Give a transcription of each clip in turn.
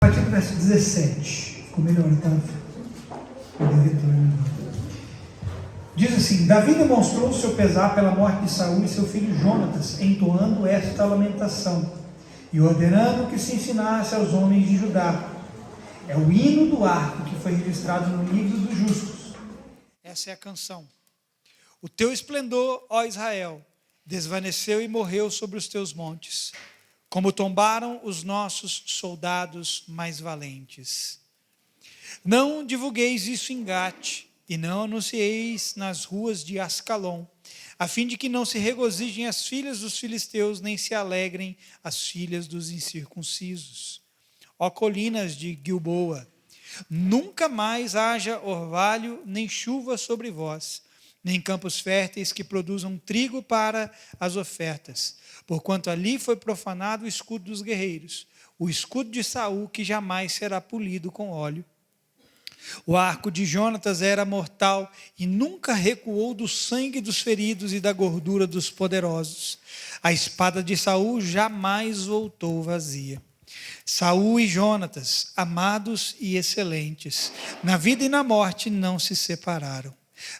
A partir do verso 17, ficou melhor, tá? Diz assim: Davi demonstrou o seu pesar pela morte de Saul e seu filho Jonatas, entoando esta lamentação e ordenando que se ensinasse aos homens de Judá. É o hino do arco que foi registrado no livro dos justos. Essa é a canção. O teu esplendor, ó Israel, desvaneceu e morreu sobre os teus montes, como tombaram os nossos soldados mais valentes. Não divulgueis isso em Gate, e não anuncieis nas ruas de Ascalon, a fim de que não se regozijem as filhas dos filisteus, nem se alegrem as filhas dos incircuncisos. Ó colinas de Gilboa, nunca mais haja orvalho nem chuva sobre vós, nem campos férteis que produzam trigo para as ofertas, porquanto ali foi profanado o escudo dos guerreiros, o escudo de Saul, que jamais será polido com óleo. O arco de Jonatas era mortal e nunca recuou do sangue dos feridos e da gordura dos poderosos. A espada de Saul jamais voltou vazia. Saul e Jonatas, amados e excelentes, na vida e na morte não se separaram.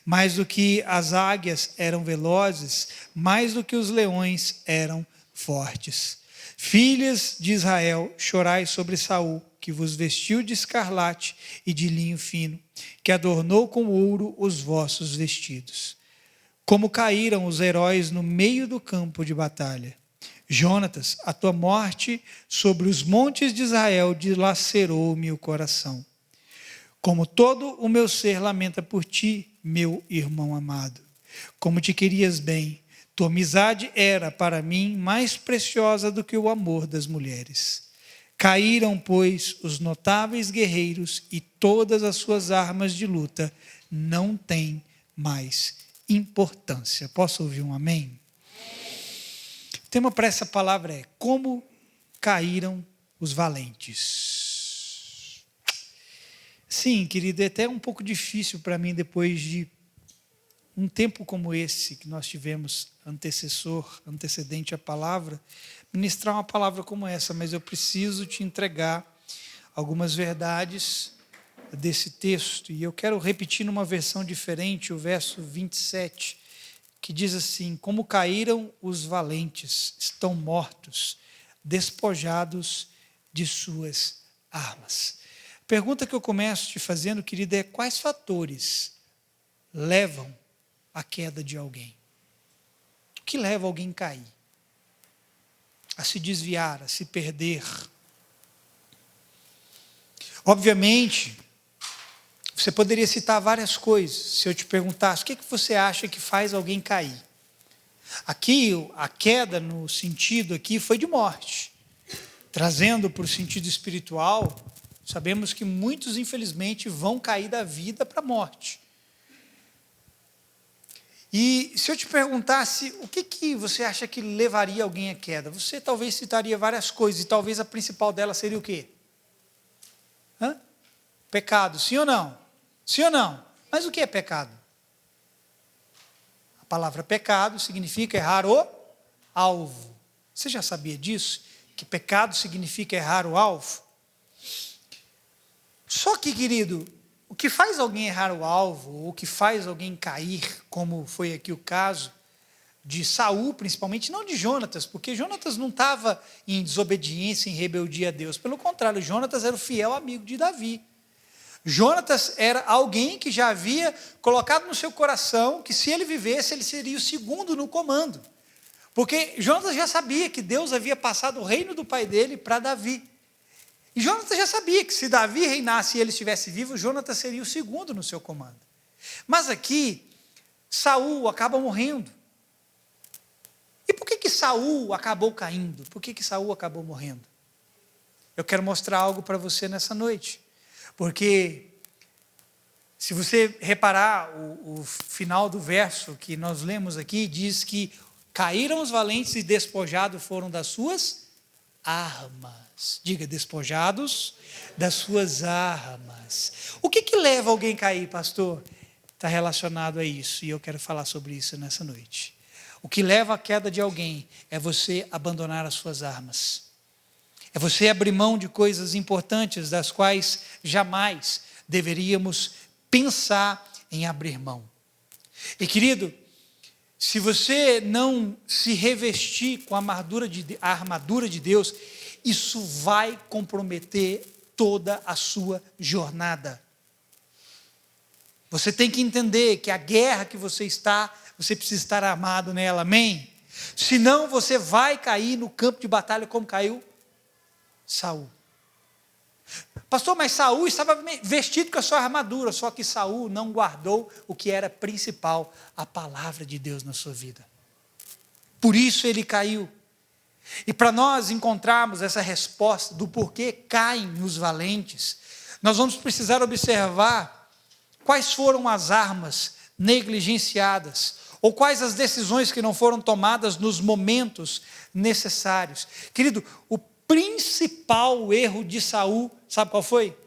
Mais do que as águias eram velozes, mais do que os leões eram fortes. Filhas de Israel, chorai sobre Saul, que vos vestiu de escarlate e de linho fino, que adornou com ouro os vossos vestidos. Como caíram os heróis no meio do campo de batalha. Jonatas, a tua morte sobre os montes de Israel dilacerou-me o coração. Como todo o meu ser lamenta por ti, meu irmão amado. Como te querias bem, tua amizade era para mim mais preciosa do que o amor das mulheres. Caíram, pois, os notáveis guerreiros e todas as suas armas de luta não têm mais importância. Posso ouvir um amém? O tema para essa palavra é: como caíram os valentes. Sim, querido, é até um pouco difícil para mim, depois de um tempo como esse que nós tivemos antecedente à palavra, ministrar uma palavra como essa, mas eu preciso te entregar algumas verdades desse texto, e eu quero repetir numa versão diferente, o verso 27, que diz assim: como caíram os valentes, estão mortos, despojados de suas armas. A pergunta que eu começo te fazendo, querida, é: quais fatores levam à queda de alguém? O que leva alguém a cair? A se desviar, a se perder? Obviamente, você poderia citar várias coisas. Se eu te perguntasse, o que você acha que faz alguém cair? Aqui, a queda no sentido aqui foi de morte. Trazendo para o sentido espiritual, sabemos que muitos, infelizmente, vão cair da vida para a morte. E se eu te perguntasse, o que você acha que levaria alguém à queda? Você talvez citaria várias coisas, e talvez a principal delas seria o quê? Pecado, sim ou não? Sim ou não? Mas o que é pecado? A palavra pecado significa errar o alvo. Você já sabia disso? Que pecado significa errar o alvo? Só que, querido, o que faz alguém errar o alvo, ou o que faz alguém cair, como foi aqui o caso de Saul, principalmente, não de Jonatas, porque Jonatas não estava em desobediência, em rebeldia a Deus. Pelo contrário, Jonatas era o fiel amigo de Davi. Jonatas era alguém que já havia colocado no seu coração que, se ele vivesse, ele seria o segundo no comando. Porque Jonatas já sabia que Deus havia passado o reino do pai dele para Davi. E Jonatas já sabia que, se Davi reinasse e ele estivesse vivo, Jonatas seria o segundo no seu comando. Mas aqui, Saul acaba morrendo. E por que Saul acabou caindo? Por que Saul acabou morrendo? Eu quero mostrar algo para você nessa noite. Porque, se você reparar, o final do verso que nós lemos aqui, diz que caíram os valentes e despojados foram das suas armas. Diga, despojados das suas armas. O que leva alguém a cair, pastor? Está relacionado a isso, e eu quero falar sobre isso nessa noite. O que leva à queda de alguém é você abandonar as suas armas. É você abrir mão de coisas importantes das quais jamais deveríamos pensar em abrir mão. E querido, se você não se revestir com a armadura de Deus, isso vai comprometer toda a sua jornada. Você tem que entender que a guerra que você está, você precisa estar armado nela, amém? Senão você vai cair no campo de batalha como caiu Saul. Pastor, mas Saul estava vestido com a sua armadura, só que Saul não guardou o que era principal, a palavra de Deus na sua vida. Por isso ele caiu. E para nós encontrarmos essa resposta do porquê caem os valentes, nós vamos precisar observar quais foram as armas negligenciadas, ou quais as decisões que não foram tomadas nos momentos necessários. Querido, o principal erro de Saul, sabe qual foi?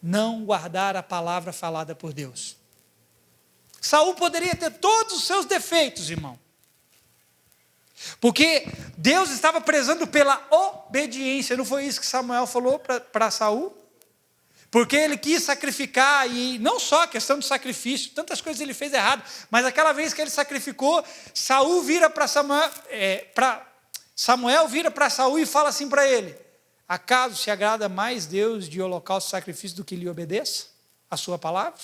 Não guardar a palavra falada por Deus. Saul poderia ter todos os seus defeitos, irmão, porque Deus estava prezando pela obediência. Não foi isso que Samuel falou para Saul? Porque ele quis sacrificar, e não só a questão do sacrifício, tantas coisas ele fez errado, mas aquela vez que ele sacrificou, Saul vira para Samuel vira para Saul e fala assim para ele: acaso se agrada mais Deus de holocausto e sacrifício do que lhe obedeça a sua palavra?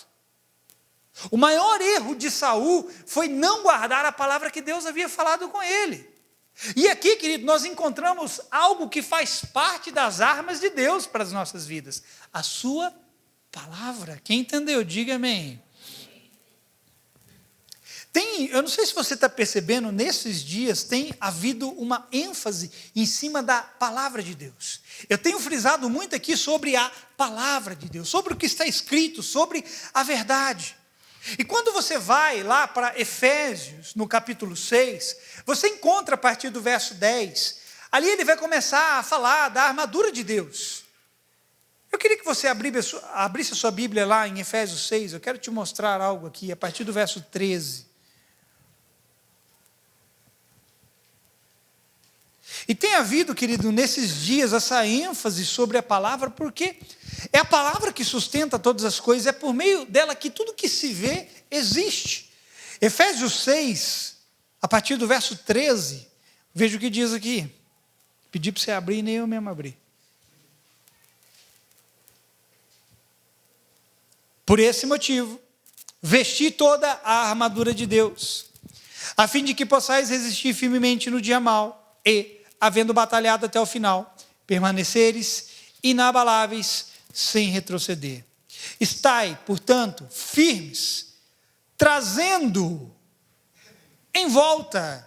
O maior erro de Saul foi não guardar a palavra que Deus havia falado com ele. E aqui, querido, nós encontramos algo que faz parte das armas de Deus para as nossas vidas: a sua palavra. Quem entendeu, diga amém. Eu não sei se você está percebendo, nesses dias tem havido uma ênfase em cima da palavra de Deus. Eu tenho frisado muito aqui sobre a palavra de Deus, sobre o que está escrito, sobre a verdade. E quando você vai lá para Efésios, no capítulo 6, você encontra a partir do verso 10, ali ele vai começar a falar da armadura de Deus. Eu queria que você abrisse a sua Bíblia lá em Efésios 6, eu quero te mostrar algo aqui, a partir do verso 13. E tem havido, querido, nesses dias, essa ênfase sobre a palavra, porque é a palavra que sustenta todas as coisas, é por meio dela que tudo que se vê existe. Efésios 6, a partir do verso 13, veja o que diz aqui. Pedi para você abrir, nem eu mesmo abri. Por esse motivo, vesti toda a armadura de Deus, a fim de que possais resistir firmemente no dia mau e, havendo batalhado até o final, permaneceres inabaláveis, sem retroceder. Estai, portanto, firmes, trazendo em volta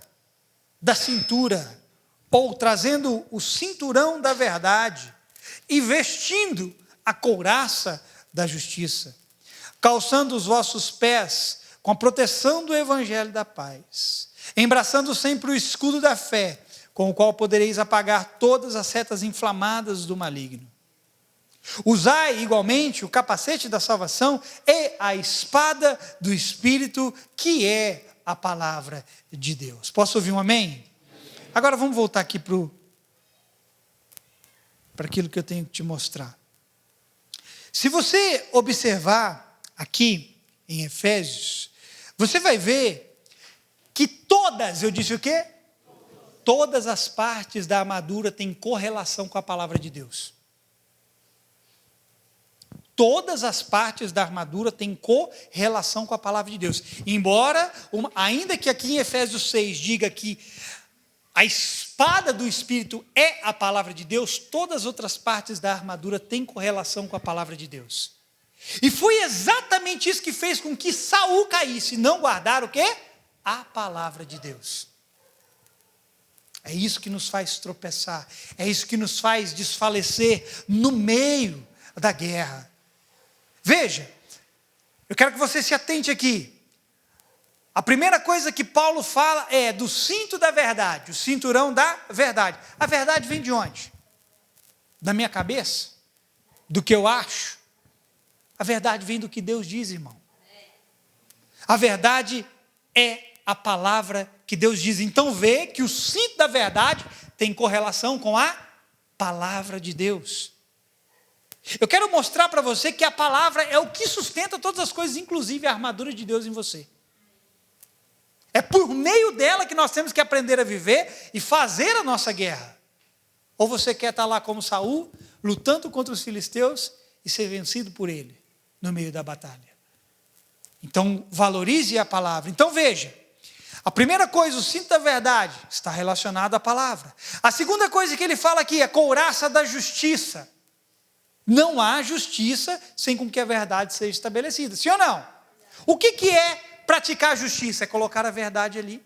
da cintura, ou trazendo o cinturão da verdade, e vestindo a couraça da justiça, calçando os vossos pés com a proteção do evangelho da paz, embraçando sempre o escudo da fé, com o qual podereis apagar todas as setas inflamadas do maligno. Usai igualmente o capacete da salvação e a espada do Espírito, que é a palavra de Deus. Posso ouvir um amém? Agora vamos voltar aqui para aquilo que eu tenho que te mostrar. Se você observar aqui em Efésios, você vai ver que todas, eu disse o quê? Todas as partes da armadura têm correlação com a palavra de Deus. Todas as partes da armadura têm correlação com a palavra de Deus. Embora, ainda que aqui em Efésios 6 diga que a espada do Espírito é a palavra de Deus, todas as outras partes da armadura têm correlação com a palavra de Deus. E foi exatamente isso que fez com que Saul caísse, não guardar o quê? A palavra de Deus. É isso que nos faz tropeçar, é isso que nos faz desfalecer no meio da guerra. Veja, eu quero que você se atente aqui. A primeira coisa que Paulo fala é do cinto da verdade, o cinturão da verdade. A verdade vem de onde? Da minha cabeça? Do que eu acho? A verdade vem do que Deus diz, irmão. A verdade é a palavra que Deus diz. Então vê que o cinto da verdade tem correlação com a palavra de Deus. Eu quero mostrar para você que a palavra é o que sustenta todas as coisas, inclusive a armadura de Deus em você. É por meio dela que nós temos que aprender a viver e fazer a nossa guerra. Ou você quer estar lá como Saul, lutando contra os filisteus e ser vencido por ele no meio da batalha. Então, valorize a palavra. Então, veja, a primeira coisa, o cinto da verdade, está relacionado à palavra. A segunda coisa que ele fala aqui é a couraça da justiça. Não há justiça sem com que a verdade seja estabelecida. Sim ou não? O que é praticar a justiça? É colocar a verdade ali.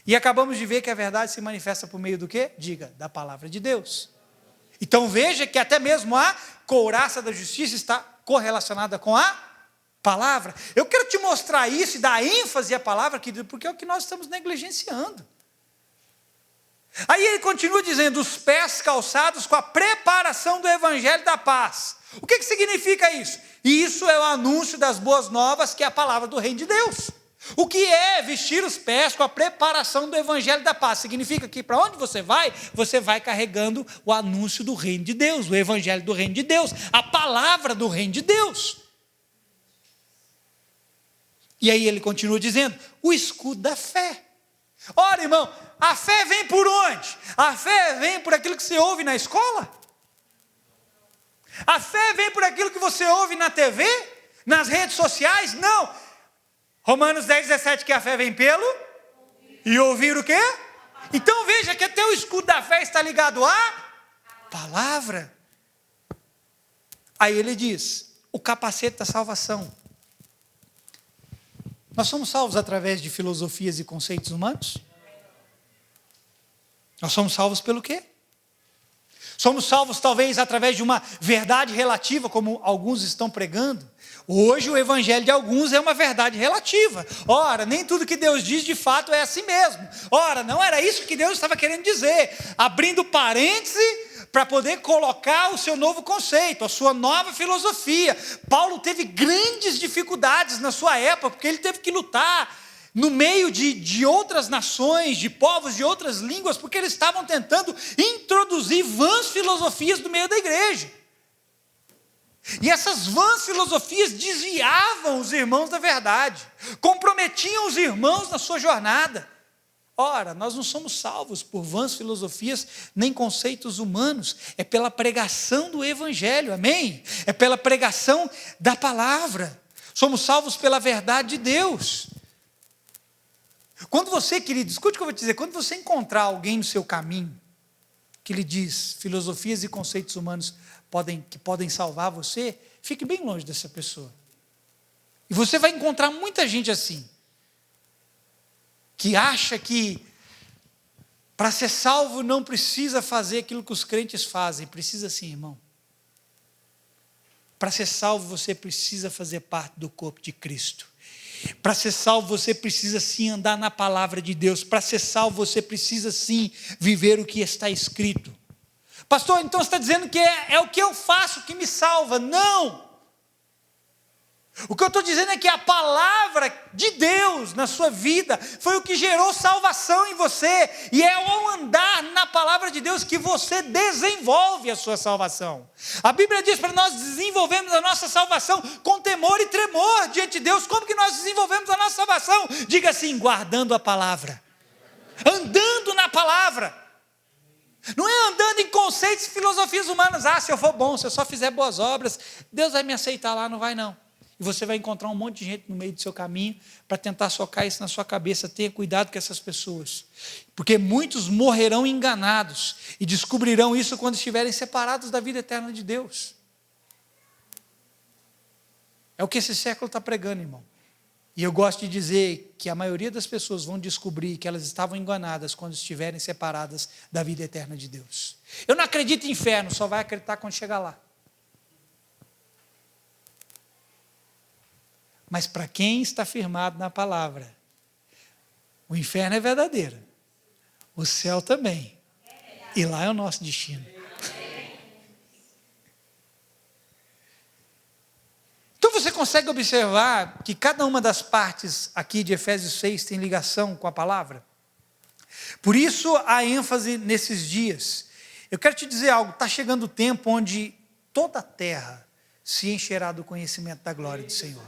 E acabamos de ver que a verdade se manifesta por meio do quê? Diga, da palavra de Deus. Então veja que até mesmo a couraça da justiça está correlacionada com a palavra. Eu quero te mostrar isso e dar ênfase à palavra, querido, porque é o que nós estamos negligenciando. Aí ele continua dizendo, os pés calçados com a preparação do evangelho da paz. O que significa isso? Isso é o anúncio das boas novas, que é a palavra do reino de Deus. O que é vestir os pés com a preparação do evangelho da paz? Significa que para onde você vai carregando o anúncio do reino de Deus, o evangelho do reino de Deus, a palavra do reino de Deus. E aí ele continua dizendo, o escudo da fé. Ora, irmão, a fé vem por onde? A fé vem por aquilo que você ouve na escola? A fé vem por aquilo que você ouve na TV? Nas redes sociais? Não. Romanos 10:17, que a fé vem pelo? E ouvir o quê? Então veja que até o escudo da fé está ligado à palavra. Aí ele diz, o capacete da salvação. Nós somos salvos através de filosofias e conceitos humanos? Nós somos salvos pelo quê? Somos salvos talvez através de uma verdade relativa, como alguns estão pregando. Hoje o evangelho de alguns é uma verdade relativa. Ora, nem tudo que Deus diz de fato é assim mesmo. Ora, não era isso que Deus estava querendo dizer. Abrindo parêntese para poder colocar o seu novo conceito, a sua nova filosofia. Paulo teve grandes dificuldades na sua época, porque ele teve que lutar no meio de outras nações, de povos de outras línguas, porque eles estavam tentando introduzir vãs filosofias no meio da igreja. E essas vãs filosofias desviavam os irmãos da verdade, comprometiam os irmãos na sua jornada. Ora, nós não somos salvos por vãs filosofias, nem conceitos humanos, é pela pregação do evangelho, amém? É pela pregação da palavra, somos salvos pela verdade de Deus. Quando você, querido, escute o que eu vou te dizer, quando você encontrar alguém no seu caminho, que lhe diz filosofias e conceitos humanos que podem salvar você, fique bem longe dessa pessoa. E você vai encontrar muita gente assim, que acha que para ser salvo não precisa fazer aquilo que os crentes fazem. Precisa sim, irmão. Para ser salvo você precisa fazer parte do corpo de Cristo. Para ser salvo você precisa sim andar na palavra de Deus. Para ser salvo você precisa sim viver o que está escrito. Pastor, então você está dizendo que é o que eu faço que me salva? Não! O que eu estou dizendo é que a palavra de Deus na sua vida foi o que gerou salvação em você, e é ao andar na palavra de Deus que você desenvolve a sua salvação. A Bíblia diz para nós desenvolvermos a nossa salvação com temor e tremor diante de Deus. Como que nós desenvolvemos a nossa salvação? Diga assim, guardando a palavra, andando na palavra. Não é andando em conceitos e filosofias humanas. Se eu for bom, se eu só fizer boas obras, Deus vai me aceitar lá. Não vai não. E você vai encontrar um monte de gente no meio do seu caminho para tentar socar isso na sua cabeça. Tenha cuidado com essas pessoas, porque muitos morrerão enganados e descobrirão isso quando estiverem separados da vida eterna de Deus. É o que esse século está pregando, irmão. E eu gosto de dizer que a maioria das pessoas vão descobrir que elas estavam enganadas quando estiverem separadas da vida eterna de Deus. Eu não acredito em inferno, só vai acreditar quando chegar lá. Mas para quem está firmado na palavra, o inferno é verdadeiro, o céu também, e lá é o nosso destino. Então você consegue observar que cada uma das partes aqui de Efésios 6 tem ligação com a palavra? Por isso a ênfase nesses dias. Eu quero te dizer algo, está chegando o tempo onde toda a terra se encherá do conhecimento da glória do Senhor.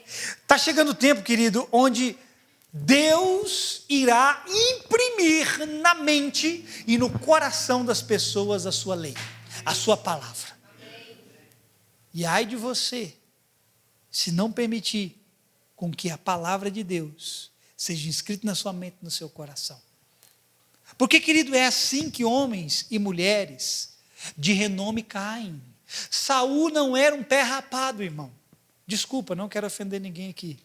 Está chegando o tempo, querido, onde Deus irá imprimir na mente e no coração das pessoas a sua lei, a sua palavra. E ai de você, se não permitir com que a palavra de Deus seja inscrita na sua mente e no seu coração. Porque, querido, é assim que homens e mulheres de renome caem. Saul não era um pé rapado, irmão. Desculpa, não quero ofender ninguém aqui.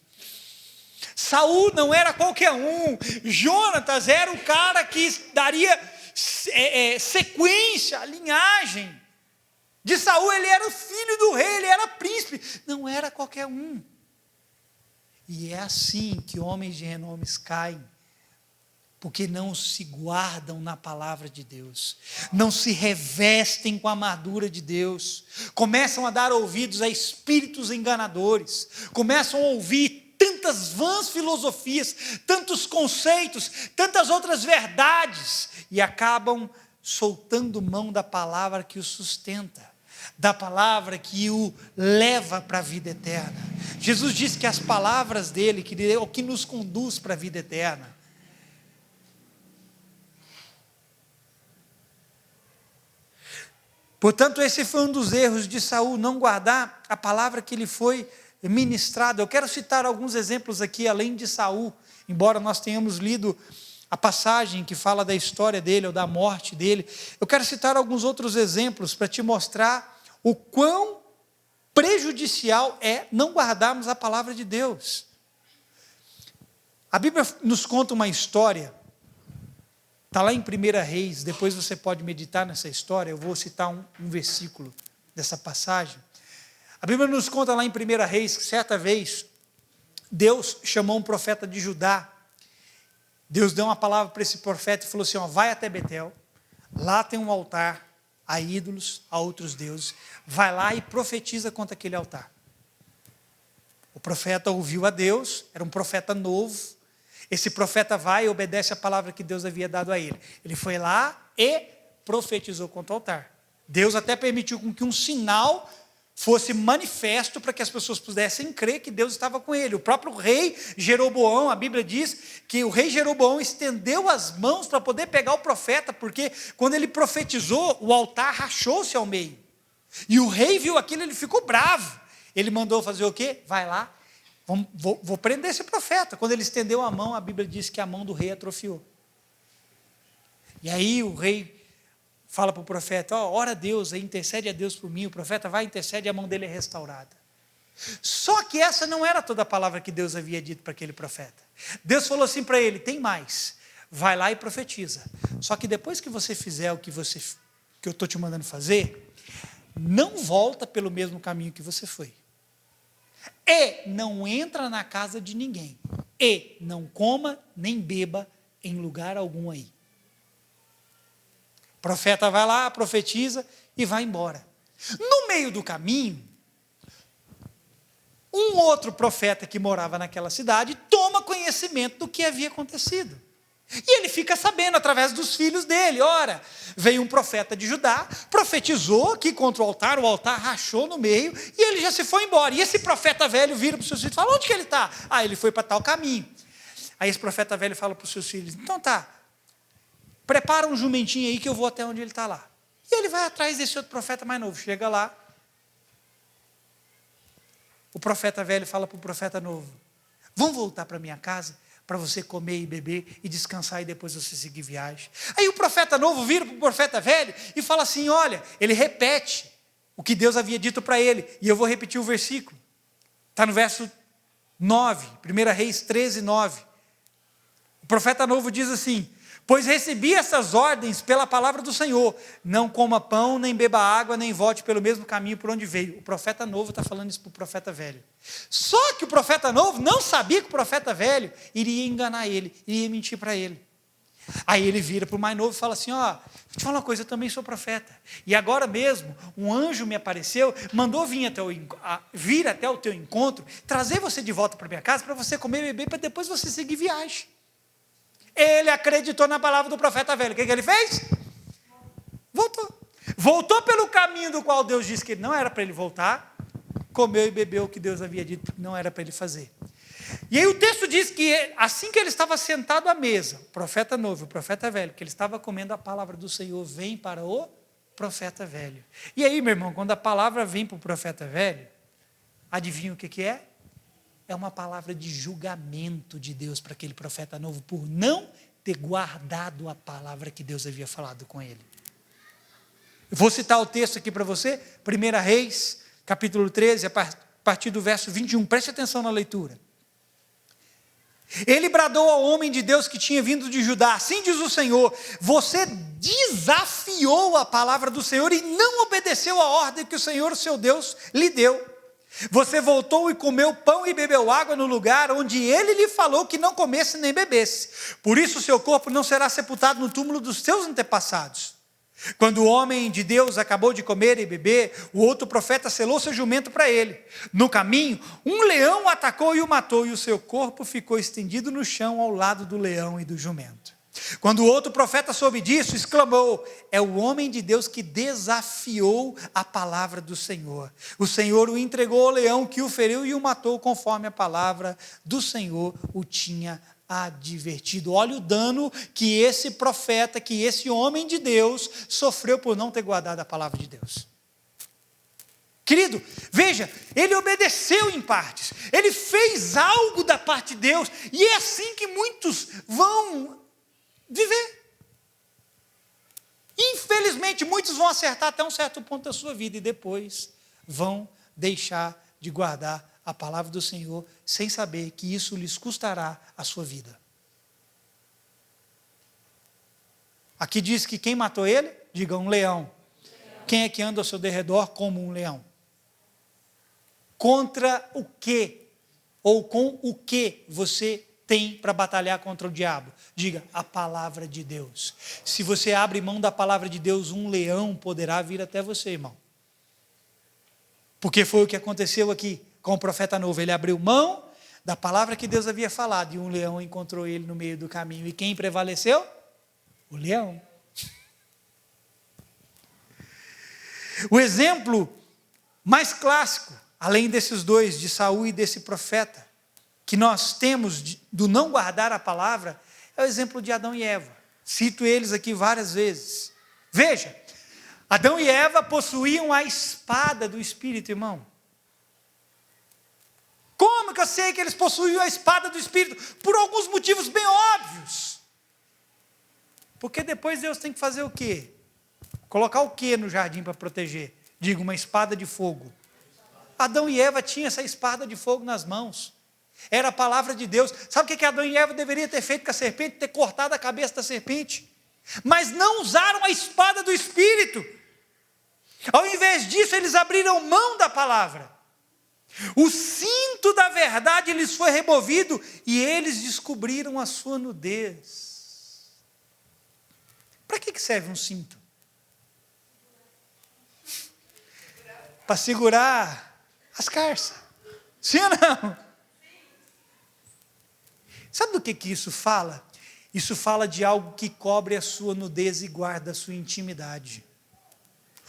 Saul não era qualquer um. Jonatas era o cara que daria sequência, linhagem. De Saul, ele era o filho do rei, ele era príncipe. Não era qualquer um. E é assim que homens de renomes caem. Porque não se guardam na palavra de Deus, não se revestem com a armadura de Deus, começam a dar ouvidos a espíritos enganadores, começam a ouvir tantas vãs filosofias, tantos conceitos, tantas outras verdades, e acabam soltando mão da palavra que o sustenta, da palavra que o leva para a vida eterna. Jesus disse que as palavras dele, que é o que nos conduz para a vida eterna. Portanto, esse foi um dos erros de Saul, não guardar a palavra que lhe foi ministrada. Eu quero citar alguns exemplos aqui, além de Saul, embora nós tenhamos lido a passagem que fala da história dele, ou da morte dele. Eu quero citar alguns outros exemplos para te mostrar o quão prejudicial é não guardarmos a palavra de Deus. A Bíblia nos conta uma história. Está lá em 1 Reis, depois você pode meditar nessa história, eu vou citar um versículo dessa passagem. A Bíblia nos conta lá em 1 Reis, que certa vez, Deus chamou um profeta de Judá. Deus deu uma palavra para esse profeta e falou assim, vai até Betel, lá tem um altar a ídolos, a outros deuses, vai lá e profetiza contra aquele altar. O profeta ouviu a Deus, era um profeta novo. Esse profeta vai e obedece a palavra que Deus havia dado a ele. Ele foi lá e profetizou contra o altar. Deus até permitiu com que um sinal fosse manifesto para que as pessoas pudessem crer que Deus estava com ele. O próprio rei Jeroboão, a Bíblia diz que o rei Jeroboão estendeu as mãos para poder pegar o profeta, porque quando ele profetizou, o altar rachou-se ao meio. E o rei viu aquilo, ele ficou bravo. Ele mandou fazer o quê? Vai lá. Vou prender esse profeta. Quando ele estendeu a mão, a Bíblia diz que a mão do rei atrofiou. E aí o rei fala para o profeta, ora a Deus, intercede a Deus por mim. O profeta vai, intercede e a mão dele é restaurada. Só que essa não era toda a palavra que Deus havia dito para aquele profeta. Deus falou assim para ele, tem mais, vai lá e profetiza. Só que depois que você fizer o que eu estou te mandando fazer, não volta pelo mesmo caminho que você foi. E não entra na casa de ninguém. E não coma nem beba em lugar algum aí. O profeta vai lá, profetiza e vai embora. No meio do caminho, um outro profeta que morava naquela cidade toma conhecimento do que havia acontecido. E ele fica sabendo através dos filhos dele. Ora, veio um profeta de Judá, profetizou aqui contra o altar rachou no meio, e ele já se foi embora. E esse profeta velho vira para os seus filhos e fala, onde que ele está? Ele foi para tal caminho. Aí esse profeta velho fala para os seus filhos, então tá, prepara um jumentinho aí que eu vou até onde ele está lá. E ele vai atrás desse outro profeta mais novo, chega lá, o profeta velho fala para o profeta novo, vamos voltar para minha casa, para você comer e beber e descansar e depois você seguir viagem. Aí o profeta novo vira para o profeta velho e fala assim, olha, ele repete o que Deus havia dito para ele, e eu vou repetir o versículo, está no verso 9, 1 Reis 13, 9, o profeta novo diz assim, pois recebi essas ordens pela palavra do Senhor, não coma pão, nem beba água, nem volte pelo mesmo caminho por onde veio. O profeta novo está falando isso para o profeta velho. Só que o profeta novo não sabia que o profeta velho iria enganar ele, iria mentir para ele. Aí ele vira para o mais novo e fala assim, vou te falar uma coisa, eu também sou profeta. E agora mesmo, um anjo me apareceu, mandou vir até o teu encontro, trazer você de volta para minha casa, para você comer e beber, para depois você seguir viagem. Ele acreditou na palavra do profeta velho. O que ele fez? Voltou. Voltou pelo caminho do qual Deus disse que não era para ele voltar, comeu e bebeu o que Deus havia dito que não era para ele fazer. E aí o texto diz que assim que ele estava sentado à mesa, o profeta novo, o profeta velho, que ele estava comendo, a palavra do Senhor vem para o profeta velho. E aí, meu irmão, quando a palavra vem para o profeta velho, adivinha o que é? É uma palavra de julgamento de Deus para aquele profeta novo, por não ter guardado a palavra que Deus havia falado com ele. Eu vou citar o texto aqui para você, 1 Reis, capítulo 13, a partir do verso 21, preste atenção na leitura. Ele bradou ao homem de Deus que tinha vindo de Judá, assim diz o Senhor, você desafiou a palavra do Senhor e não obedeceu a ordem que o Senhor, o seu Deus, lhe deu. Você voltou e comeu pão e bebeu água no lugar onde ele lhe falou que não comesse nem bebesse. Por isso o seu corpo não será sepultado no túmulo dos seus antepassados. Quando o homem de Deus acabou de comer e beber, o outro profeta selou seu jumento para ele. No caminho, um leão o atacou e o matou, e o seu corpo ficou estendido no chão ao lado do leão e do jumento. Quando o outro profeta soube disso, exclamou, é o homem de Deus que desafiou a palavra do Senhor. O Senhor o entregou ao leão que o feriu e o matou conforme a palavra do Senhor o tinha advertido. Olha o dano que esse profeta, que esse homem de Deus sofreu por não ter guardado a palavra de Deus. Querido, veja, ele obedeceu em partes, ele fez algo da parte de Deus, e é assim que muitos vão viver. Infelizmente, muitos vão acertar até um certo ponto da sua vida, e depois vão deixar de guardar a palavra do Senhor, sem saber que isso lhes custará a sua vida. Aqui diz que quem matou ele? Diga, um leão. Quem é que anda ao seu derredor como um leão? Contra o quê? Ou com o que você tem para batalhar contra o diabo? Diga, a palavra de Deus. Se você abre mão da palavra de Deus, um leão poderá vir até você, irmão. Porque foi o que aconteceu aqui com o profeta novo. Ele abriu mão da palavra que Deus havia falado, e um leão encontrou ele no meio do caminho. E quem prevaleceu? O leão. O exemplo mais clássico, além desses dois, de Saul e desse profeta, que nós temos do não guardar a palavra, é o exemplo de Adão e Eva. Cito eles aqui várias vezes. Veja, Adão e Eva possuíam a espada do Espírito, irmão. Como que eu sei que eles possuíam a espada do Espírito? Por alguns motivos bem óbvios. Porque depois Deus tem que fazer o quê? Colocar o quê no jardim para proteger? Digo, uma espada de fogo. Adão e Eva tinham essa espada de fogo nas mãos. Era a palavra de Deus. Sabe o que Adão e Eva deveriam ter feito com a serpente? Ter cortado a cabeça da serpente. Mas não usaram a espada do Espírito. Ao invés disso, eles abriram mão da palavra. O cinto da verdade lhes foi removido e eles descobriram a sua nudez. Para que serve um cinto? Para segurar as carças. Sim ou não? Sabe do que isso fala? Isso fala de algo que cobre a sua nudez e guarda a sua intimidade.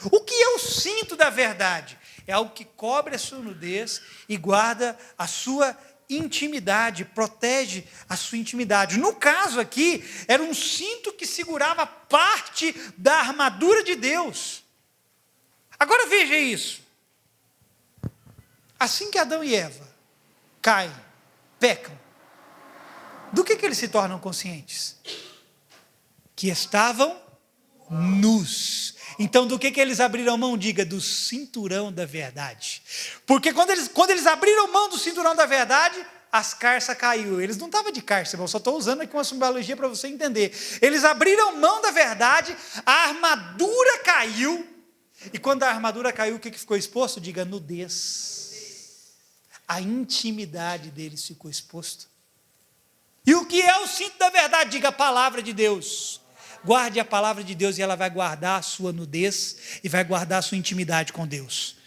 O que é o cinto da verdade? É algo que cobre a sua nudez e guarda a sua intimidade, protege a sua intimidade. No caso aqui, era um cinto que segurava parte da armadura de Deus. Agora veja isso. Assim que Adão e Eva caem, pecam, do que eles se tornam conscientes? Que estavam nus. Então, do que eles abriram mão? Diga, do cinturão da verdade. Porque quando eles abriram mão do cinturão da verdade, as carças caiu. Eles não estavam de carça, irmão, só estou usando aqui uma simbologia para você entender. Eles abriram mão da verdade, a armadura caiu, e quando a armadura caiu, o que ficou exposto? Diga, nudez. A intimidade deles ficou exposta. E o que é o cinto da verdade? Diga, a palavra de Deus. Guarde a palavra de Deus e ela vai guardar a sua nudez e vai guardar a sua intimidade com Deus.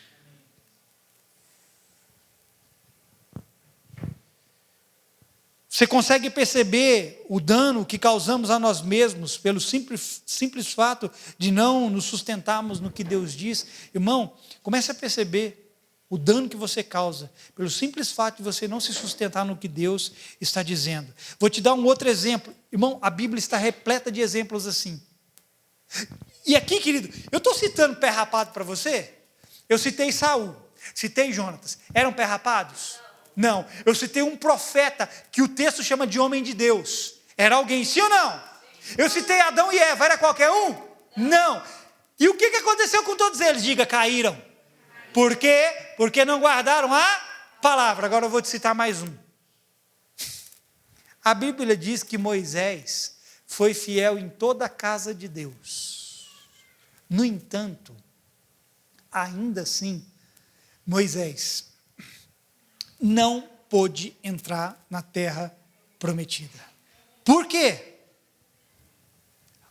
Você consegue perceber o dano que causamos a nós mesmos pelo simples fato de não nos sustentarmos no que Deus diz? Irmão, comece a perceber o dano que você causa pelo simples fato de você não se sustentar no que Deus está dizendo. Vou te dar um outro exemplo. Irmão, a Bíblia está repleta de exemplos assim. E aqui, querido, eu estou citando pé rapado para você? Eu citei Saul, citei Jonatas. Eram pé rapados? Não, eu citei um profeta que o texto chama de homem de Deus. Era alguém, sim ou não? Eu citei Adão e Eva, era qualquer um? Não. E o que aconteceu com todos eles? Diga, caíram. Por quê? Porque não guardaram a palavra. Agora eu vou te citar mais um. A Bíblia diz que Moisés foi fiel em toda a casa de Deus. No entanto, ainda assim, Moisés não pôde entrar na terra prometida. Por quê?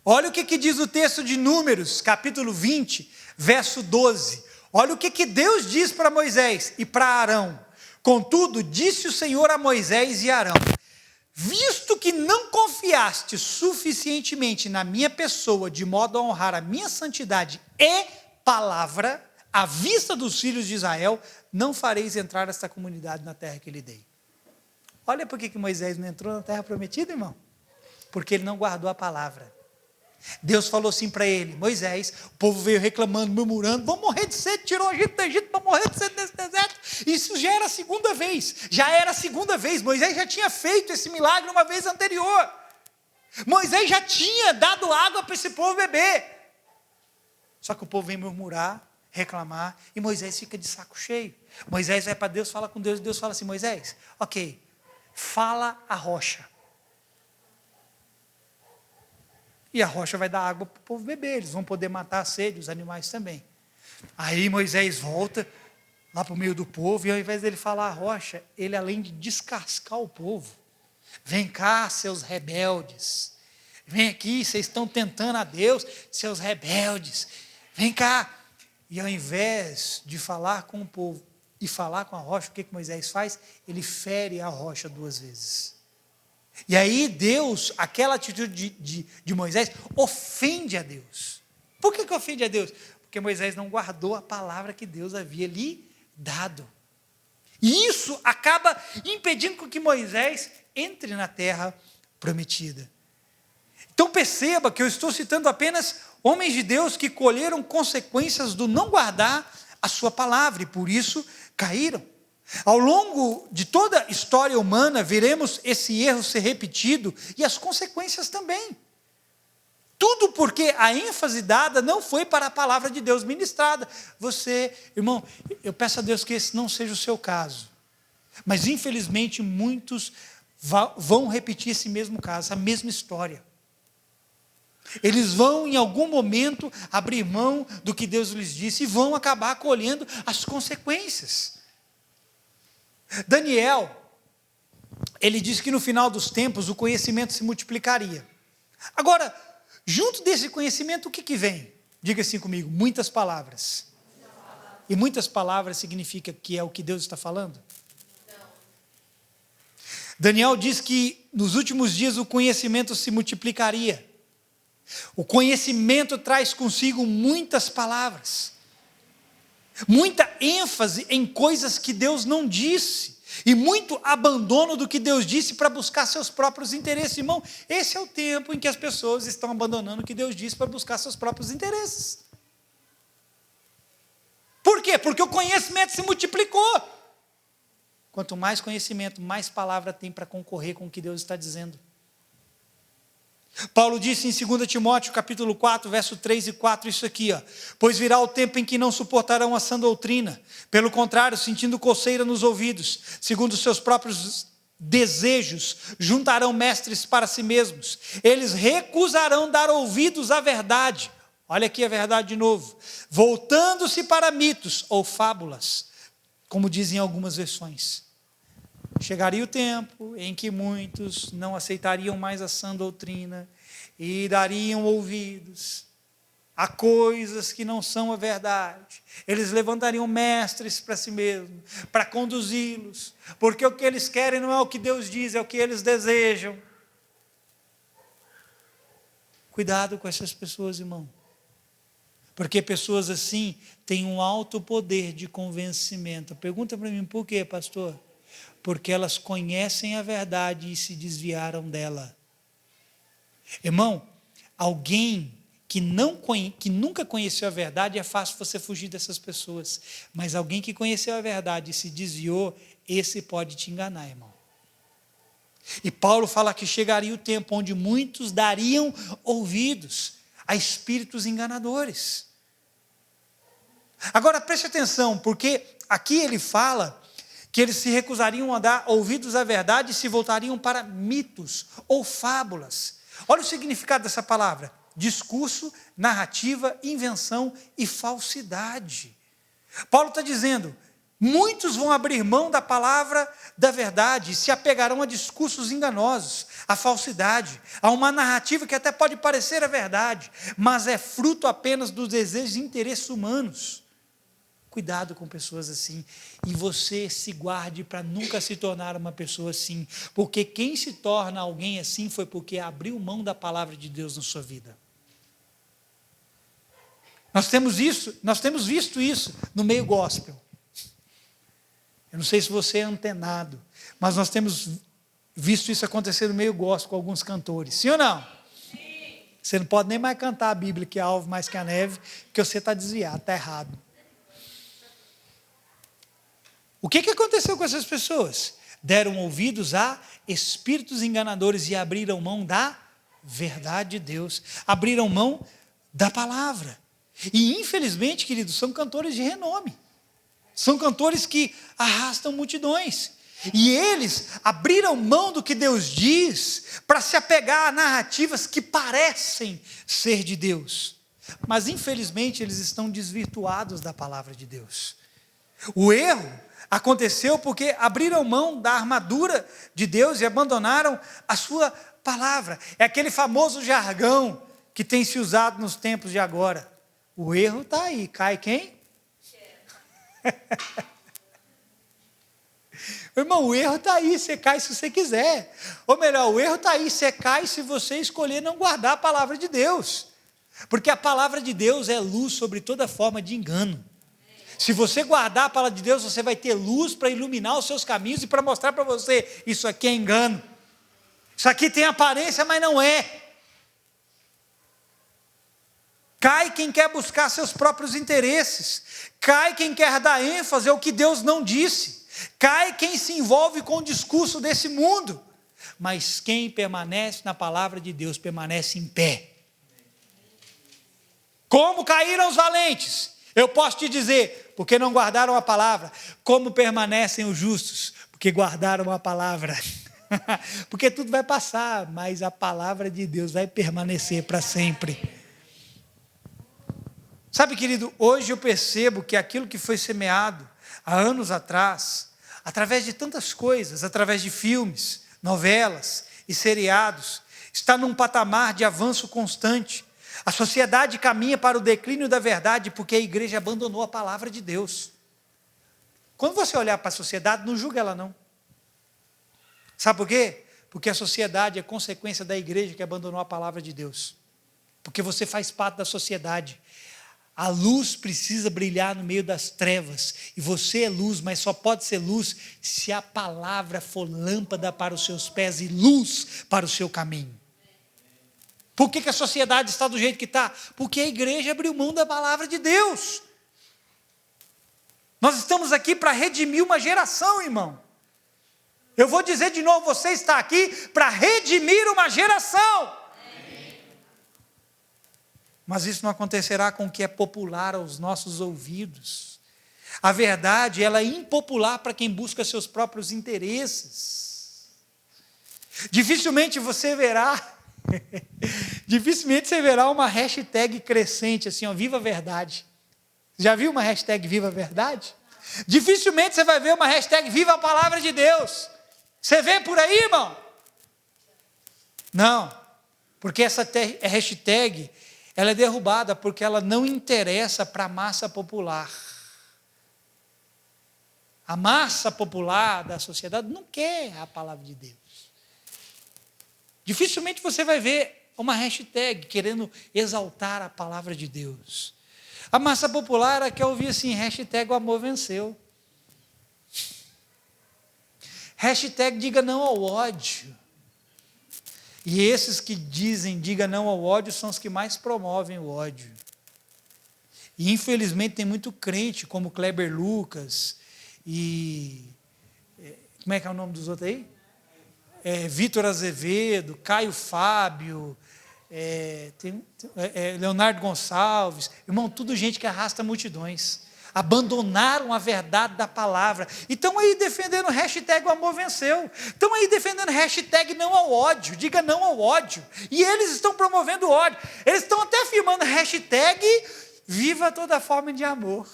Olha o que diz o texto de Números, capítulo 20, verso 12. Olha o que Deus diz para Moisés e para Arão. Contudo, disse o Senhor a Moisés e Arão: visto que não confiaste suficientemente na minha pessoa, de modo a honrar a minha santidade e palavra, à vista dos filhos de Israel, não fareis entrar esta comunidade na terra que lhe dei. Olha por que Moisés não entrou na terra prometida, irmão. Porque ele não guardou a palavra. Deus falou assim para ele: Moisés, o povo veio reclamando, murmurando, vão morrer de sede, tirou a gente do Egito, vão morrer de sede nesse deserto. Isso já era a segunda vez, Moisés já tinha feito esse milagre uma vez anterior. Moisés já tinha dado água para esse povo beber. Só que o povo vem murmurar, reclamar, e Moisés fica de saco cheio. Moisés vai para Deus, fala com Deus, e Deus fala assim: Moisés, ok, fala a rocha. E a rocha vai dar água para o povo beber, eles vão poder matar a sede, os animais também. Aí Moisés volta lá para o meio do povo, e ao invés dele falar a rocha, ele, além de descascar o povo: vem cá, seus rebeldes, vem aqui, vocês estão tentando a Deus, seus rebeldes, vem cá. E ao invés de falar com o povo e falar com a rocha, o que Moisés faz? Ele fere a rocha 2 vezes. E aí Deus, aquela atitude de Moisés, ofende a Deus. Por que ofende a Deus? Porque Moisés não guardou a palavra que Deus havia lhe dado. E isso acaba impedindo que Moisés entre na terra prometida. Então perceba que eu estou citando apenas homens de Deus que colheram consequências do não guardar a sua palavra, e por isso caíram. Ao longo de toda a história humana, veremos esse erro ser repetido e as consequências também. Tudo porque a ênfase dada não foi para a palavra de Deus ministrada. Você, irmão, eu peço a Deus que esse não seja o seu caso. Mas infelizmente muitos vão repetir esse mesmo caso, a mesma história. Eles vão em algum momento abrir mão do que Deus lhes disse e vão acabar colhendo as consequências. Daniel, ele disse que no final dos tempos o conhecimento se multiplicaria. Agora, junto desse conhecimento, o que vem? Diga assim comigo: muitas palavras. E muitas palavras significa que é o que Deus está falando? Não. Daniel diz que nos últimos dias o conhecimento se multiplicaria. O conhecimento traz consigo muitas palavras, muita ênfase em coisas que Deus não disse, e muito abandono do que Deus disse para buscar seus próprios interesses. Irmão, esse é o tempo em que as pessoas estão abandonando o que Deus disse para buscar seus próprios interesses. Por quê? Porque o conhecimento se multiplicou. Quanto mais conhecimento, mais palavra tem para concorrer com o que Deus está dizendo. Paulo disse em 2 Timóteo, capítulo 4, verso 3 e 4, isso aqui, ó: pois virá o tempo em que não suportarão a sã doutrina, pelo contrário, sentindo coceira nos ouvidos, segundo os seus próprios desejos, juntarão mestres para si mesmos, eles recusarão dar ouvidos à verdade. Olha aqui a verdade de novo: voltando-se para mitos ou fábulas, como dizem algumas versões. Chegaria o tempo em que muitos não aceitariam mais a sã doutrina e dariam ouvidos a coisas que não são a verdade. Eles levantariam mestres para si mesmos, para conduzi-los, porque o que eles querem não é o que Deus diz, é o que eles desejam. Cuidado com essas pessoas, irmão. Porque pessoas assim têm um alto poder de convencimento. Pergunta para mim, por quê, pastor? Porque elas conhecem a verdade e se desviaram dela. Irmão, alguém que nunca conheceu a verdade, é fácil você fugir dessas pessoas. Mas alguém que conheceu a verdade e se desviou, esse pode te enganar, irmão. E Paulo fala que chegaria o tempo onde muitos dariam ouvidos a espíritos enganadores. Agora preste atenção, porque aqui ele fala que eles se recusariam a dar ouvidos à verdade e se voltariam para mitos ou fábulas. Olha o significado dessa palavra: discurso, narrativa, invenção e falsidade. Paulo está dizendo, muitos vão abrir mão da palavra da verdade e se apegarão a discursos enganosos, a falsidade, a uma narrativa que até pode parecer a verdade, mas é fruto apenas dos desejos e interesses humanos. Cuidado com pessoas assim, e você se guarde para nunca se tornar uma pessoa assim, porque quem se torna alguém assim foi porque abriu mão da palavra de Deus na sua vida. Nós temos visto isso no meio gospel. Eu não sei se você é antenado, mas nós temos visto isso acontecer no meio gospel com alguns cantores, sim ou não? Sim. Você não pode nem mais cantar a Bíblia que é alvo mais que a neve, porque você está desviado, está errado. O que aconteceu com essas pessoas? Deram ouvidos a espíritos enganadores e abriram mão da verdade de Deus, abriram mão da palavra. E infelizmente, queridos, são cantores de renome, são cantores que arrastam multidões, e eles abriram mão do que Deus diz para se apegar a narrativas que parecem ser de Deus, mas infelizmente eles estão desvirtuados da palavra de Deus. O erro aconteceu porque abriram mão da armadura de Deus e abandonaram a sua palavra. É aquele famoso jargão que tem se usado nos tempos de agora. O erro está aí, cai quem? Irmão, o erro está aí, você cai se você quiser. Ou melhor, o erro está aí, você cai se você escolher não guardar a palavra de Deus. Porque a palavra de Deus é luz sobre toda forma de engano. Se você guardar a palavra de Deus, você vai ter luz para iluminar os seus caminhos e para mostrar para você, isso aqui é engano. Isso aqui tem aparência, mas não é. Cai quem quer buscar seus próprios interesses. Cai quem quer dar ênfase ao que Deus não disse. Cai quem se envolve com o discurso desse mundo. Mas quem permanece na palavra de Deus, permanece em pé. Como caíram os valentes? Eu posso te dizer, porque não guardaram a palavra. Como permanecem os justos? Porque guardaram a palavra. Porque tudo vai passar, mas a palavra de Deus vai permanecer para sempre. Sabe, querido, hoje eu percebo que aquilo que foi semeado há anos atrás, através de tantas coisas, através de filmes, novelas e seriados, está num patamar de avanço constante. A sociedade caminha para o declínio da verdade porque a igreja abandonou a palavra de Deus. Quando você olhar para a sociedade, não julga ela não. Sabe por quê? Porque a sociedade é consequência da igreja que abandonou a palavra de Deus. Porque você faz parte da sociedade. A luz precisa brilhar no meio das trevas. E você é luz, mas só pode ser luz se a palavra for lâmpada para os seus pés e luz para o seu caminho. Por que a sociedade está do jeito que está? Porque a igreja abriu mão da palavra de Deus. Nós estamos aqui para redimir uma geração, irmão. Eu vou dizer de novo, você está aqui para redimir uma geração. Mas isso não acontecerá com o que é popular aos nossos ouvidos. A verdade, ela é impopular para quem busca seus próprios interesses. Dificilmente você verá uma hashtag crescente assim, ó, Viva a Verdade. Já viu uma hashtag Viva a Verdade? Dificilmente você vai ver uma hashtag Viva a Palavra de Deus. Você vê por aí, irmão? Não, porque essa hashtag, ela é derrubada porque ela não interessa para a massa popular. A massa popular da sociedade não quer a palavra de Deus. Dificilmente você vai ver uma hashtag querendo exaltar a palavra de Deus. A massa popular quer ouvir assim, hashtag o amor venceu. Hashtag diga não ao ódio. E esses que dizem diga não ao ódio são os que mais promovem o ódio. E infelizmente tem muito crente como Kleber Lucas e... como é que é o nome dos outros aí? Vitor Azevedo, Caio Fábio, Leonardo Gonçalves, irmão, tudo gente que arrasta multidões, abandonaram a verdade da palavra, e estão aí defendendo o hashtag o amor venceu, estão aí defendendo hashtag não ao ódio, diga não ao ódio, e eles estão promovendo ódio, eles estão até afirmando hashtag viva toda forma de amor.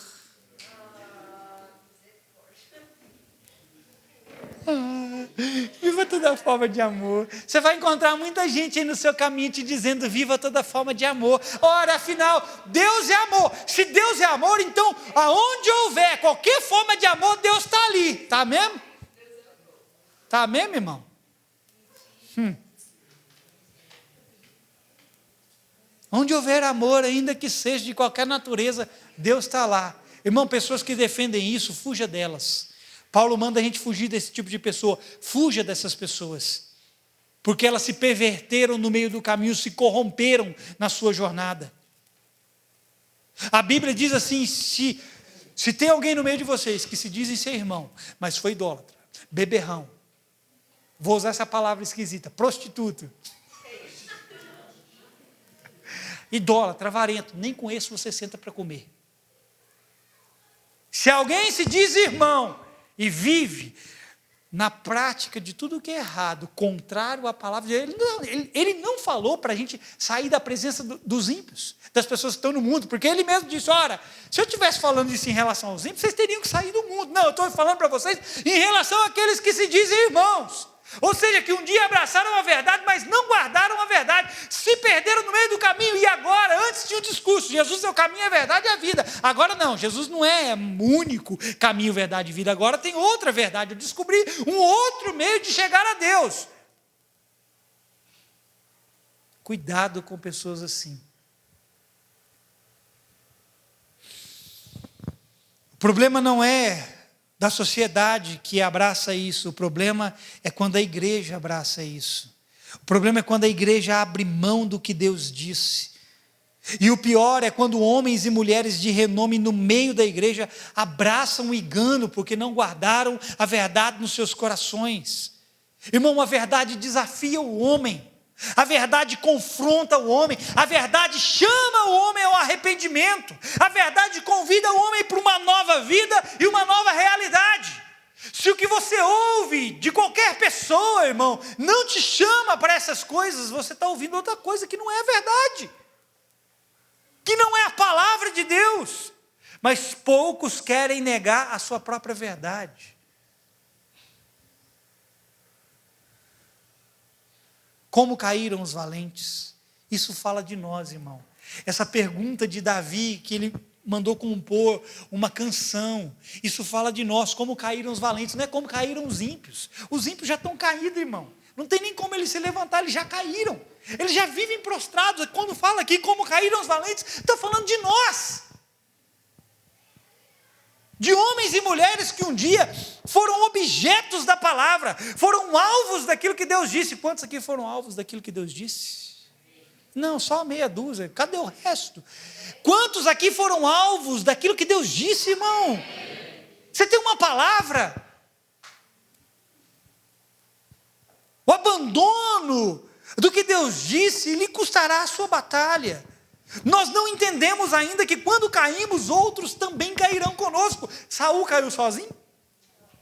Viva toda forma de amor. Você vai encontrar muita gente aí no seu caminho te dizendo viva toda forma de amor. Ora, afinal, Deus é amor. Se Deus é amor, então aonde houver qualquer forma de amor, Deus está ali. Está mesmo? Está mesmo, irmão? Onde houver amor, ainda que seja de qualquer natureza, Deus está lá. Irmão, pessoas que defendem isso, fuja delas. Paulo manda a gente fugir desse tipo de pessoa. Fuja dessas pessoas. Porque elas se perverteram no meio do caminho, se corromperam na sua jornada. A Bíblia diz assim, se tem alguém no meio de vocês que se dizem ser irmão, mas foi idólatra, beberrão, vou usar essa palavra esquisita, prostituto, idólatra, avarento, nem com esse você senta para comer. Se alguém se diz irmão, e vive na prática de tudo que é errado, contrário à palavra de Deus, ele não falou para a gente sair da presença dos ímpios, das pessoas que estão no mundo, porque ele mesmo disse, ora, se eu estivesse falando isso em relação aos ímpios, vocês teriam que sair do mundo. Não, eu estou falando para vocês em relação àqueles que se dizem irmãos, ou seja, que um dia abraçaram a verdade, mas não guardaram a verdade, se perderam no meio do caminho, e agora, antes tinha o discurso, Jesus é o caminho, a verdade e a vida, agora não, Jesus não é o único caminho, verdade e vida, agora tem outra verdade, eu descobri um outro meio de chegar a Deus. Cuidado com pessoas assim. O problema não é da sociedade que abraça isso, o problema é quando a igreja abraça isso. O problema é quando a igreja abre mão do que Deus disse. E o pior é quando homens e mulheres de renome no meio da igreja abraçam o engano porque não guardaram a verdade nos seus corações. Irmão, a verdade desafia o homem. A verdade confronta o homem, a verdade chama o homem ao arrependimento, a verdade convida o homem para uma nova vida e uma nova realidade. Se o que você ouve de qualquer pessoa, irmão, não te chama para essas coisas, você está ouvindo outra coisa que não é a verdade, que não é a palavra de Deus, mas poucos querem negar a sua própria verdade. Como caíram os valentes? Isso fala de nós, irmão. Essa pergunta de Davi, que ele mandou compor uma canção, isso fala de nós, como caíram os valentes, não é como caíram os ímpios. Os ímpios já estão caídos, irmão. Não tem nem como eles se levantar, eles já caíram. Eles já vivem prostrados. Quando fala aqui como caíram os valentes, está falando de nós. De homens e mulheres que um dia foram objetos da palavra, foram alvos daquilo que Deus disse. Quantos aqui foram alvos daquilo que Deus disse? Não, só meia dúzia. Cadê o resto? Quantos aqui foram alvos daquilo que Deus disse, irmão? Você tem uma palavra. O abandono do que Deus disse lhe custará a sua batalha. Nós não entendemos ainda que quando caímos, outros também cairão conosco. Saul caiu sozinho?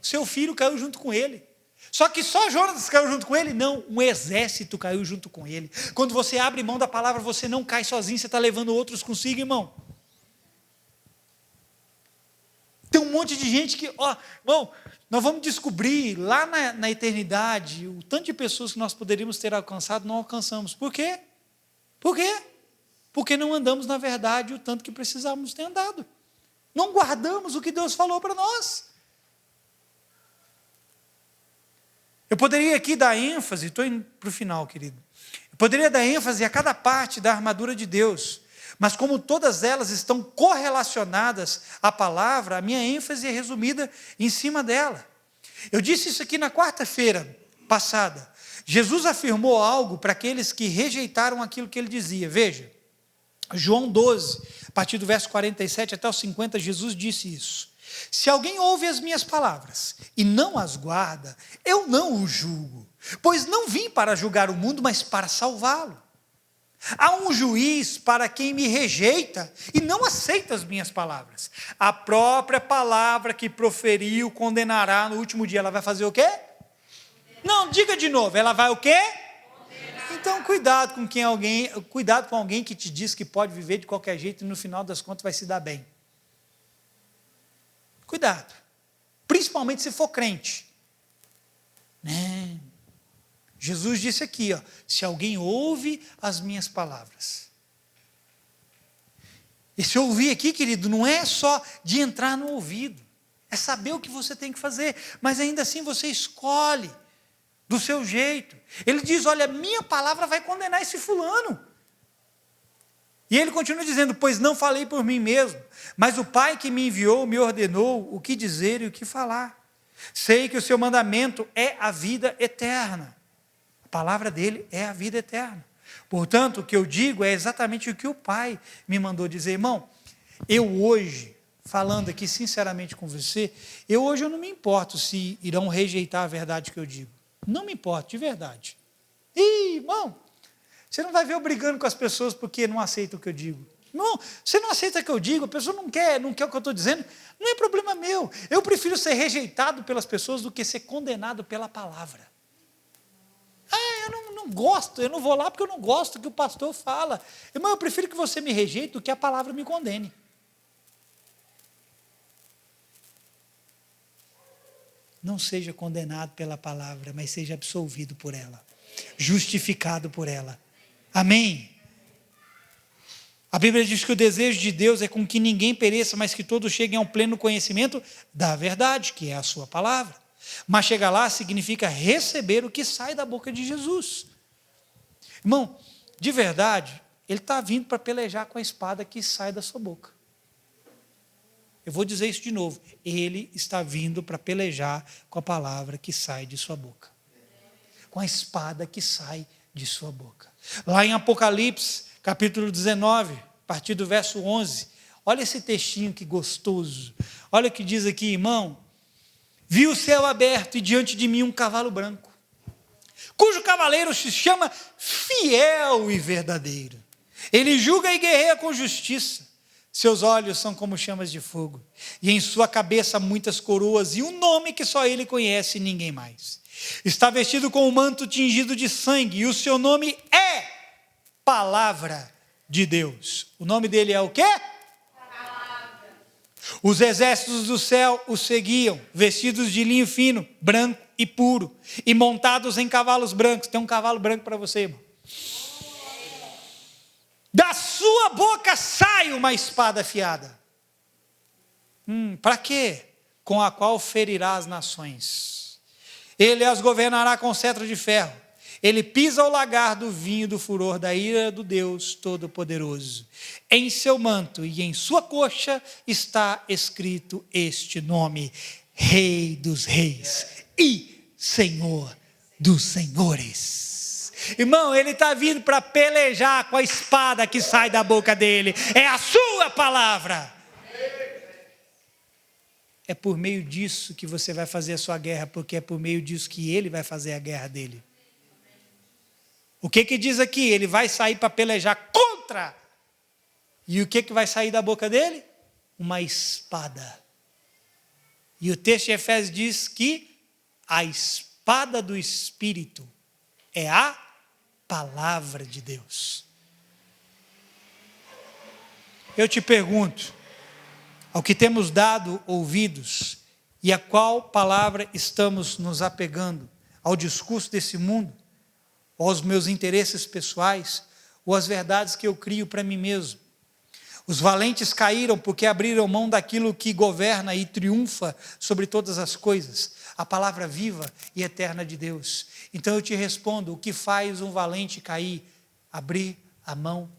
Seu filho caiu junto com ele. Só que só Jonatas caiu junto com ele? Não, um exército caiu junto com ele. Quando você abre mão da palavra, você não cai sozinho, você está levando outros consigo, irmão. Tem um monte de gente que, bom, nós vamos descobrir lá na eternidade o tanto de pessoas que nós poderíamos ter alcançado, não alcançamos. Por quê? Por quê? Porque não andamos na verdade o tanto que precisávamos ter andado. Não guardamos o que Deus falou para nós. Eu poderia aqui dar ênfase, estou indo para o final, querido. Eu poderia dar ênfase a cada parte da armadura de Deus, mas como todas elas estão correlacionadas à palavra, a minha ênfase é resumida em cima dela. Eu disse isso aqui na quarta-feira passada. Jesus afirmou algo para aqueles que rejeitaram aquilo que ele dizia. Veja, João 12, a partir do verso 47 até o 50, Jesus disse isso. Se alguém ouve as minhas palavras e não as guarda, eu não o julgo, pois não vim para julgar o mundo, mas para salvá-lo. Há um juiz para quem me rejeita e não aceita as minhas palavras. A própria palavra que proferiu condenará no último dia. Ela vai fazer o quê? Não, diga de novo. Ela vai o quê? Então, cuidado com alguém que te diz que pode viver de qualquer jeito e no final das contas vai se dar bem. Cuidado. Principalmente se for crente. Né? Jesus disse aqui, ó, se alguém ouve as minhas palavras. Esse ouvir aqui, querido, não é só de entrar no ouvido. É saber o que você tem que fazer. Mas ainda assim você escolhe do seu jeito. Ele diz, olha, minha palavra vai condenar esse fulano. E ele continua dizendo, pois não falei por mim mesmo, mas o Pai que me enviou me ordenou o que dizer e o que falar. Sei que o seu mandamento é a vida eterna. A palavra dele é a vida eterna. Portanto, o que eu digo é exatamente o que o Pai me mandou dizer. Irmão, eu hoje, falando aqui sinceramente com você, eu não me importo se irão rejeitar a verdade que eu digo. Não me importo, de verdade. Ih, irmão, você não vai ver eu brigando com as pessoas porque não aceitam o que eu digo. Não, você não aceita o que eu digo, a pessoa não quer o que eu estou dizendo, não é problema meu. Eu prefiro ser rejeitado pelas pessoas do que ser condenado pela palavra. Eu não gosto, eu não vou lá porque eu não gosto do que o pastor fala. Irmão, eu prefiro que você me rejeite do que a palavra me condene. Não seja condenado pela palavra, mas seja absolvido por ela, justificado por ela. Amém? A Bíblia diz que o desejo de Deus é com que ninguém pereça, mas que todos cheguem ao pleno conhecimento da verdade, que é a sua palavra. Mas chegar lá significa receber o que sai da boca de Jesus. Irmão, de verdade, ele está vindo para pelejar com a espada que sai da sua boca. Eu vou dizer isso de novo. Ele está vindo para pelejar com a palavra que sai de sua boca. Com a espada que sai de sua boca. Lá em Apocalipse, capítulo 19, a partir do verso 11. Olha esse textinho que gostoso. Olha o que diz aqui, irmão. Vi o céu aberto e diante de mim um cavalo branco, cujo cavaleiro se chama Fiel e Verdadeiro. Ele julga e guerreia com justiça. Seus olhos são como chamas de fogo, e em sua cabeça muitas coroas, e um nome que só ele conhece e ninguém mais. Está vestido com um manto tingido de sangue, e o seu nome é Palavra de Deus. O nome dele é o quê? Palavra. Os exércitos do céu o seguiam, vestidos de linho fino, branco e puro, e montados em cavalos brancos. Tem um cavalo branco para você, irmão. Da sua boca sai uma espada afiada. Para quê? Com a qual ferirá as nações. Ele as governará com cetro de ferro. Ele pisa o lagar do vinho do furor da ira do Deus Todo-Poderoso. Em seu manto e em sua coxa está escrito este nome: Rei dos Reis e Senhor dos Senhores. Irmão, ele está vindo para pelejar com a espada que sai da boca dele. É a sua palavra. É por meio disso que você vai fazer a sua guerra, porque é por meio disso que ele vai fazer a guerra dele. O que diz aqui? Ele vai sair para pelejar contra. E o que vai sair da boca dele? Uma espada. E o texto de Efésios diz que a espada do Espírito é a palavra de Deus. Eu te pergunto, ao que temos dado ouvidos e a qual palavra estamos nos apegando? Ao discurso desse mundo? Ou aos meus interesses pessoais? ou as verdades que eu crio para mim mesmo. Os valentes caíram porque abriram mão daquilo que governa e triunfa sobre todas as coisas, a palavra viva e eterna de Deus. Então eu te respondo, o que faz um valente cair? Abrir a mão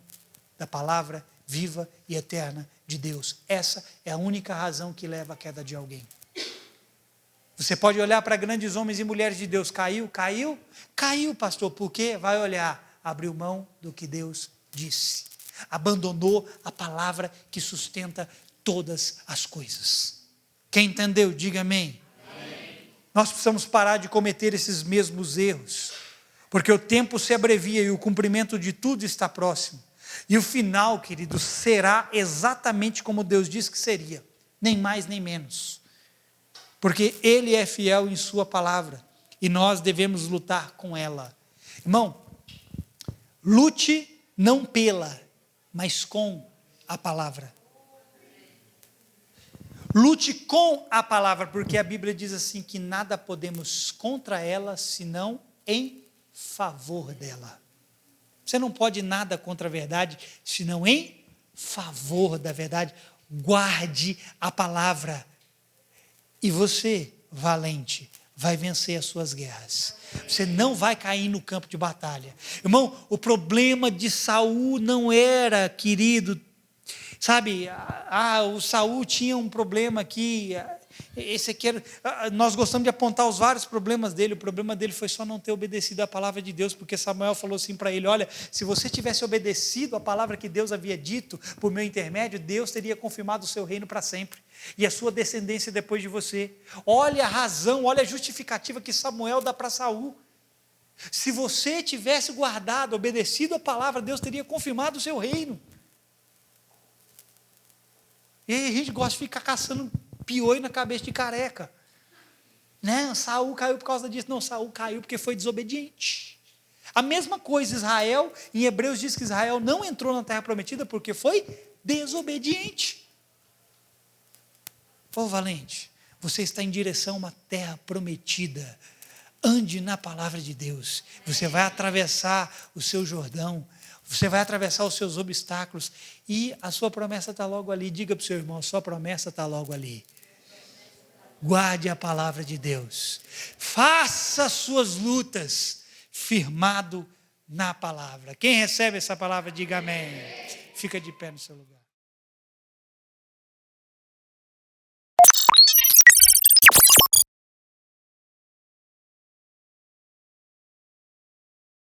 da palavra viva e eterna de Deus. Essa é a única razão que leva à queda de alguém. Você pode olhar para grandes homens e mulheres de Deus, caiu, pastor, por quê? Vai olhar, abriu mão do que Deus disse, abandonou a palavra que sustenta todas as coisas. Quem entendeu, diga amém. Amém. Nós precisamos parar de cometer esses mesmos erros, porque o tempo se abrevia e o cumprimento de tudo está próximo, e o final, querido, será exatamente como Deus disse que seria, nem mais nem menos, porque Ele é fiel em sua palavra, e nós devemos lutar com ela. Irmão, lute não pela, mas com a palavra. Lute com a palavra, porque a Bíblia diz assim, que nada podemos contra ela, senão em favor dela. Você não pode nada contra a verdade, senão em favor da verdade. Guarde a palavra. E você, valente, vai vencer as suas guerras. Você não vai cair no campo de batalha. Irmão, o problema de Saul não era, querido, sabe, o Saul tinha um problema aqui, esse aqui era, nós gostamos de apontar os vários problemas dele, o problema dele foi só não ter obedecido a palavra de Deus, porque Samuel falou assim para ele, olha, se você tivesse obedecido a palavra que Deus havia dito, por meu intermédio, Deus teria confirmado o seu reino para sempre, e a sua descendência depois de você. Olha a razão, olha a justificativa que Samuel dá para Saul. Se você tivesse guardado, obedecido a palavra, Deus teria confirmado o seu reino. E aí a gente gosta de ficar caçando piolho na cabeça de careca. Né? Saul caiu por causa disso. Não, Saul caiu porque foi desobediente. A mesma coisa, Israel, em Hebreus diz que Israel não entrou na terra prometida porque foi desobediente. Ô valente, você está em direção a uma terra prometida. Ande na palavra de Deus. Você vai atravessar o seu Jordão. Você vai atravessar os seus obstáculos. E a sua promessa está logo ali. Diga para o seu irmão, a sua promessa está logo ali. Guarde a palavra de Deus. Faça suas lutas firmado na palavra. Quem recebe essa palavra, diga amém. Fica de pé no seu lugar.